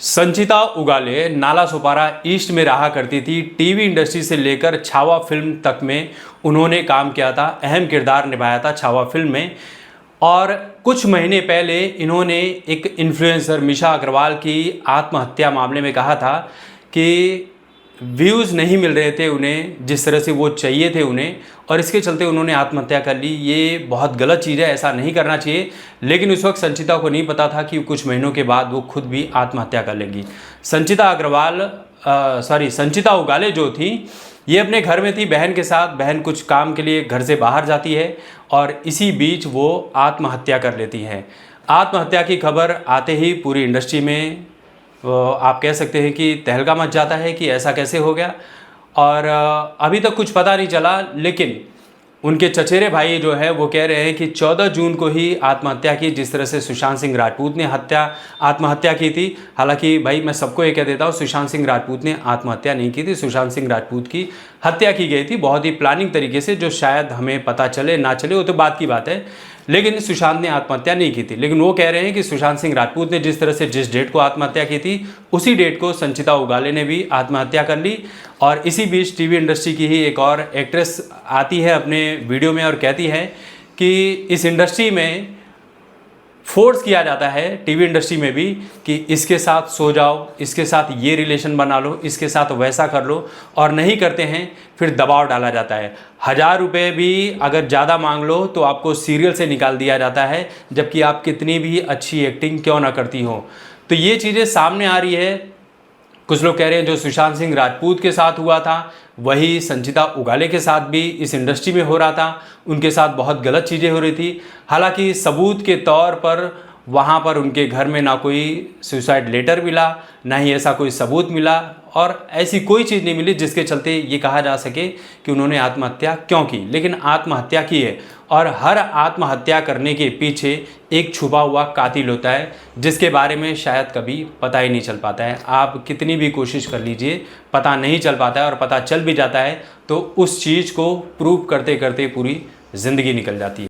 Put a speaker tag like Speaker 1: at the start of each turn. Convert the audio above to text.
Speaker 1: संचिता उगाले नालासोपारा ईस्ट में रहा करती थी। टीवी इंडस्ट्री से लेकर छावा फिल्म तक में उन्होंने काम किया था, अहम किरदार निभाया था छावा फिल्म में। और कुछ महीने पहले इन्होंने एक इन्फ्लुएंसर मिशा अग्रवाल की आत्महत्या मामले में कहा था कि व्यूज़ नहीं मिल रहे थे उन्हें जिस तरह से वो चाहिए थे उन्हें, और इसके चलते उन्होंने आत्महत्या कर ली। ये बहुत गलत चीज़ है, ऐसा नहीं करना चाहिए। लेकिन उस वक्त संचिता को नहीं पता था कि कुछ महीनों के बाद वो खुद भी आत्महत्या कर लेंगी। संचिता उगाले जो थी, ये अपने घर में थी बहन के साथ। बहन कुछ काम के लिए घर से बाहर जाती है और इसी बीच वो आत्महत्या कर लेती हैं। आत्महत्या की खबर आते ही पूरी इंडस्ट्री में आप कह सकते हैं कि तहलका मच जाता है कि ऐसा कैसे हो गया। और अभी तक कुछ पता नहीं चला, लेकिन उनके चचेरे भाई जो है वो कह रहे हैं कि 14 जून को ही आत्महत्या की, जिस तरह से सुशांत सिंह राजपूत ने आत्महत्या की थी। हालांकि भाई मैं सबको ये कह देता हूँ, सुशांत सिंह राजपूत ने आत्महत्या नहीं की थी, सुशांत सिंह राजपूत की हत्या की गई थी बहुत ही प्लानिंग तरीके से, जो शायद हमें पता चले ना चले वो तो बात की बात है। लेकिन सुशांत ने आत्महत्या नहीं की थी। लेकिन वो कह रहे हैं कि सुशांत सिंह राजपूत ने जिस तरह से जिस डेट को आत्महत्या की थी, उसी डेट को संचिता उगाले ने भी आत्महत्या कर ली। और इसी बीच टीवी इंडस्ट्री की ही एक और एक्ट्रेस आती है अपने वीडियो में और कहती है कि इस इंडस्ट्री में फोर्स किया जाता है, टीवी इंडस्ट्री में भी, कि इसके साथ सो जाओ, इसके साथ ये रिलेशन बना लो, इसके साथ वैसा कर लो, और नहीं करते हैं फिर दबाव डाला जाता है। 1000 रुपये भी अगर ज़्यादा मांग लो तो आपको सीरियल से निकाल दिया जाता है, जबकि आप कितनी भी अच्छी एक्टिंग क्यों ना करती हो। तो ये चीज़ें सामने आ रही है। कुछ लोग कह रहे हैं जो सुशांत सिंह राजपूत के साथ हुआ था वही संचिता उगाले के साथ भी इस इंडस्ट्री में हो रहा था। उनके साथ बहुत गलत चीज़ें हो रही थी। हालांकि सबूत के तौर पर वहाँ पर उनके घर में ना कोई सुसाइड लेटर मिला, ना ही ऐसा कोई सबूत मिला, और ऐसी कोई चीज़ नहीं मिली जिसके चलते ये कहा जा सके कि उन्होंने आत्महत्या क्यों की। लेकिन आत्महत्या की है, और हर आत्महत्या करने के पीछे एक छुपा हुआ कातिल होता है, जिसके बारे में शायद कभी पता ही नहीं चल पाता है। आप कितनी भी कोशिश कर लीजिए, पता नहीं चल पाता है, और पता चल भी जाता है तो उस चीज़ को प्रूव करते करते पूरी ज़िंदगी निकल जाती है।